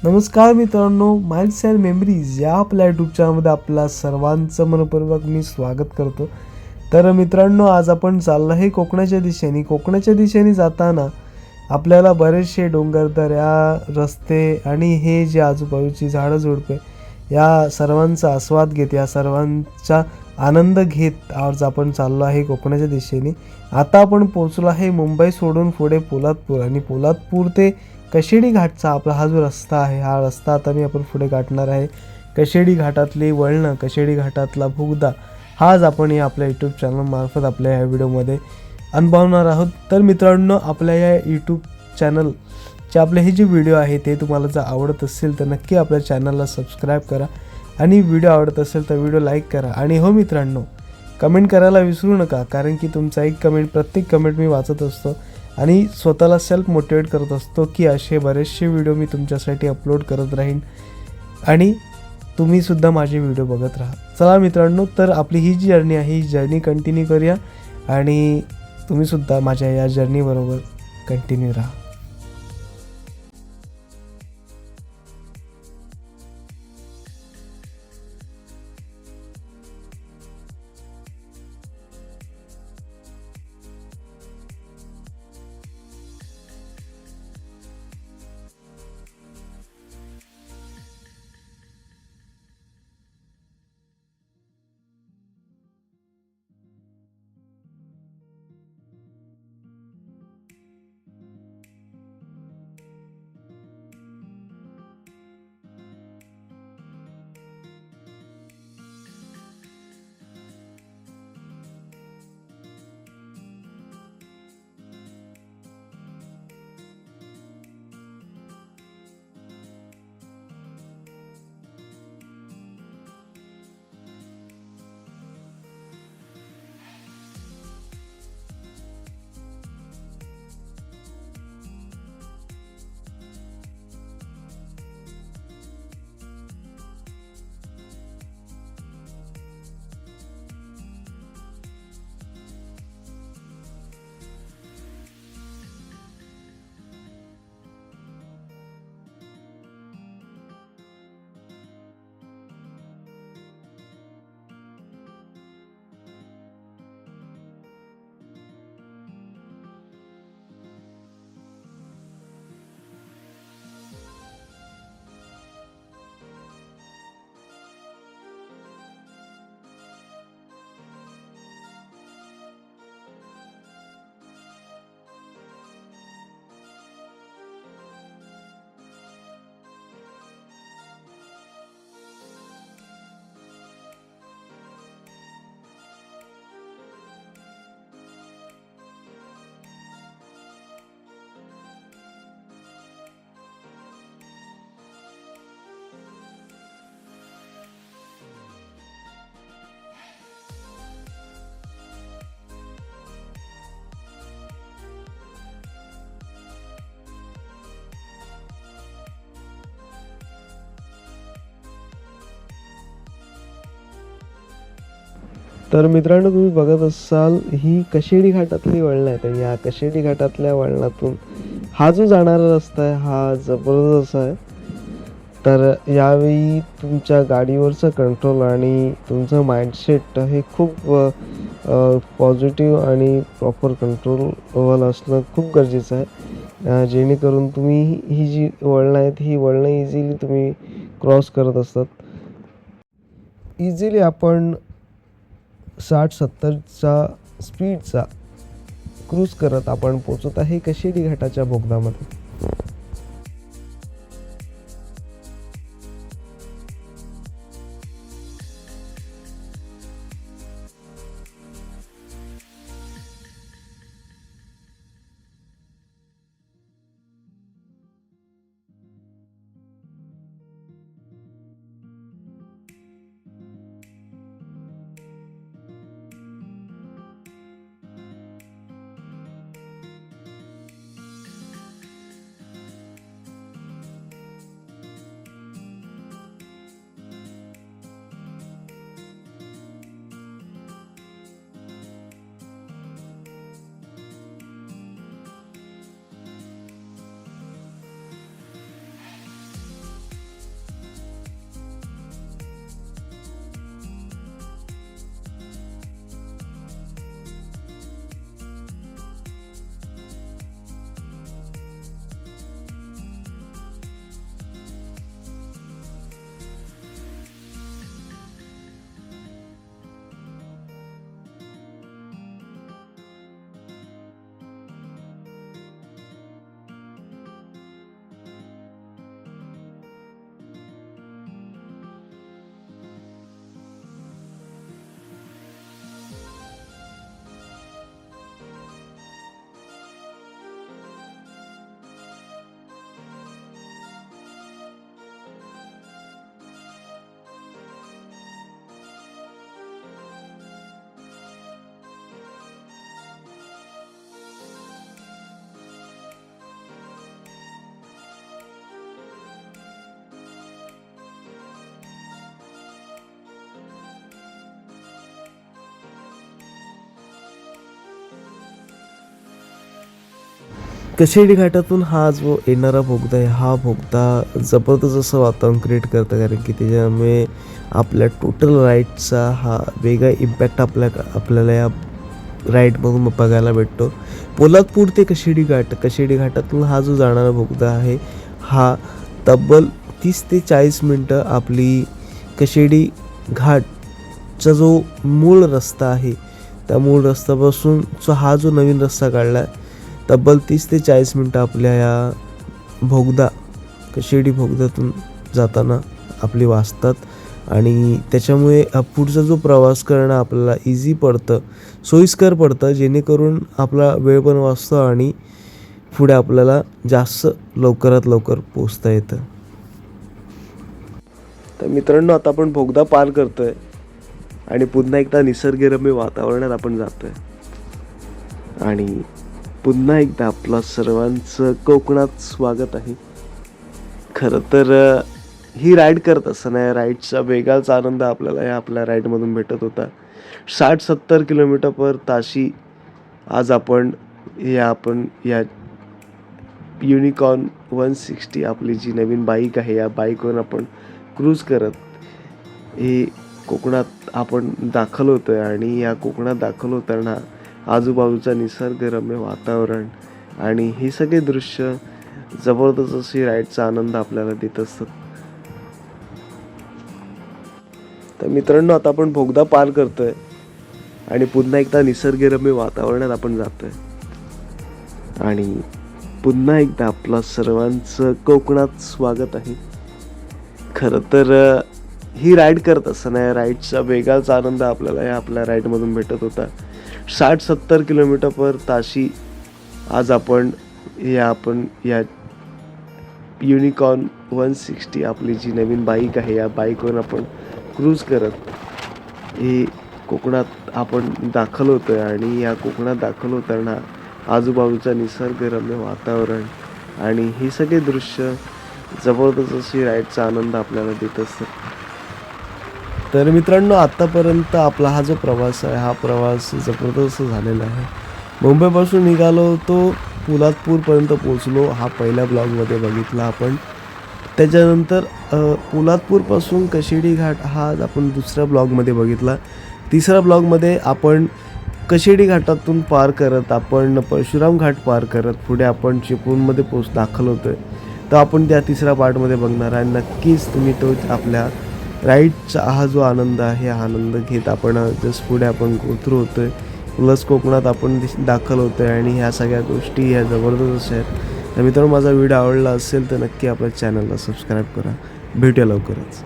नमस्कार मित्रांनो, minds and memories या आपल्या यूट्यूब चॅनलमध्ये आपल्या सर्वांचं मनपूर्वक मी स्वागत करतो. तर मित्रांनो, आज आपण चाललो आहे कोकणाच्या दिशेने. कोकणाच्या दिशेने जाताना आपल्याला बरेचसे डोंगरदऱ्या, रस्ते आणि हे जे आजूबाजूची झाडं-झुडपे या सर्वांचा आस्वाद घेत, या सर्वांचा आनंद घेत आज आपण चाललो आहे कोकणाच्या दिशेने. आता आपण पोहोचलो आहे मुंबई सोडून पुढे पोलादपूर आणि पोलादपूर ते कशेडी घाटचा आपला हा जो रस्ता आहे, हा रस्ता आता आपण पुढे गाठणार आहे. कशेडी घाटातली वळणं, कशेडी घाटातला बोगदा हा आज आपण या आपल्या यूट्यूब चॅनलमार्फत आपल्या या व्हिडिओमध्ये अनुभवणार आहोत. तर मित्रांनो, आपल्या या यूट्यूब चॅनलचे आपले हे जे व्हिडिओ आहे ते तुम्हाला जर आवडत असेल तर नक्की आपल्या चॅनलला सबस्क्राईब करा आणि व्हिडिओ आवडत असेल तर व्हिडिओ लाईक करा. आणि हो मित्रांनो, कमेंट करायला विसरू नका, कारण की तुमचा एक कमेंट, प्रत्येक कमेंट मी वाचत असतो आणि स्वतःला सेल्फ मोटिवेट करत असतो की असे बरेचसे व्हिडिओ मी तुमच्यासाठी अपलोड करत राहीन आणि तुम्हीसुद्धा माझे व्हिडिओ बघत राहा. चला मित्रांनो, तर आपली ही जी जर्नी आहे, ही जर्नी कंटिन्यू करूया आणि तुम्हीसुद्धा माझ्या या जर्नीबरोबर कंटिन्यू राहा. तर मित्रांनो, तुम्ही बघत असाल ही कशेडी घाटातली वळणं आहेत आणि या कशेडी घाटातल्या वळणातून हा जो जाणारा रस्ता आहे हा जबरदस्त आहे. तर यावेळी तुमच्या गाडीवरचं कंट्रोल आणि तुमचं माइंडसेट हे खूप पॉझिटिव्ह आणि प्रॉपर कंट्रोलवर असणं खूप गरजेचं आहे, जेणेकरून तुम्ही ही जी वळणं आहेत ही वळणं इझिली तुम्ही क्रॉस करत असतात. इझिली आपण 60-70चा स्पीडचा क्रूज करत आपण पोचत आहे कशेडी घाटाच्या बोगद्यामध्ये. कशेडी घाटातून हा जो येणारा बोगदा आहे, हा बोगदा जबरदस्त असं वातावरण क्रिएट करतं, कारण की त्याच्यामुळे आपल्या टोटल राईडचा हा वेगळा इम्पॅक्ट आपल्याला या राईडमधून बघायला भेटतो. पोलादपूर ते कशेडी घाटातून हा जो जाणारा बोगदा आहे, हा तब्बल 30 ते 40 मिनटं आपली कशेडी घाटचा जो मूळ रस्ता आहे, त्या मूळ रस्त्यापासून हा जो नवीन रस्ता काढला आहे, तब्बल 30 ते 40 मिनटं आपल्या या कशेडी बोगद्यातून जाताना आपली वाचतात. आणि त्याच्यामुळे पुढचा जो प्रवास करणं आपल्याला इझी पडतं, सोयीस्कर पडतं, जेणेकरून आपला वेळ पण वाचतो आणि पुढे आपल्याला जास्त लवकरात लवकर पोचता येतं. तर मित्रांनो, आता आपण बोगदा पार करतोय आणि पुन्हा एकदा निसर्गरम्य वातावरणात आपण जातोय आणि पुन्हा एकदा आपला सर्वांचं कोकणात स्वागत आहे. खरं तर ही राईड करत असताना या राईडचा वेगळाच आनंद आपल्याला या आपल्या राईडमधून भेटत होता. 60-70 किलोमीटर पर ताशी आज आपण या युनिकॉर्न 160 आपली जी नवीन बाईक आहे, या बाईकवर आपण क्रूज करत हे कोकणात आपण दाखल होतोय. आणि या कोकणात दाखल होताना आजूबाजूचा निसर्गरम्य वातावरण आणि हे सगळे दृश्य जबरदस्त अशी राईडचा आनंद आपल्याला देत असतात. तर मित्रांनो, आता आपण बोगदा पार करतोय आणि पुन्हा एकदा निसर्गरम्य वातावरणात आपण जातोय आणि पुन्हा एकदा आपला सर्वांचं कोकणात स्वागत आहे. खरं तर ही राईड करत असताना या राईडचा वेगळाच आनंद आपल्याला या आपल्या राईडमधून भेटत होता. 60-70 किलोमीटर पर ताशी आज आपण या युनिकॉर्न 160 आपली जी नवीन बाईक आहे, या बाईकवर आपण क्रूज करत हे कोकणात आपण दाखल होतोय. आणि या कोकणात दाखल होताना आजूबाजूचा निसर्गरम्य वातावरण आणि हे सगळे दृश्य जबरदस्त अशी राईडचा आनंद आपल्याला देत असतात. तर मित्रांनो, आत्तापर्यंत आपला हा जो प्रवास आहे, हा प्रवास जबरदस्त झालेला आहे. मुंबईपासून निघालो होतो, पोलादपूरपर्यंत पोचलो. हा पहिल्या ब्लॉगमध्ये बघितला आपण. त्याच्यानंतर पोलादपूरपासून कशेडी घाट हा आपण दुसऱ्या ब्लॉगमध्ये बघितला. तिसऱ्या ब्लॉगमध्ये आपण कशेडी घाटातून पार करत आपण परशुराम घाट पार करत पुढे आपण चिपळूणमध्ये दाखल होतो आहे. तर आपण त्या तिसऱ्या पार्टमध्ये बघणार आहे. नक्कीच तुम्ही तो आपल्या राईडचा हा जो आनंद आहे, हा आनंद घेत आपण जस्ट पुढे आपण गोथ्रू होतो आहे. प्लस कोकणात आपण दाखल होतो आहे आणि ह्या सगळ्या गोष्टी ह्या जबरदस्त आहेत. तर मित्रांनो, माझा व्हिडिओ आवडला असेल तर नक्की आपल्या चॅनलला सबस्क्राईब करा. भेटूया लवकरच.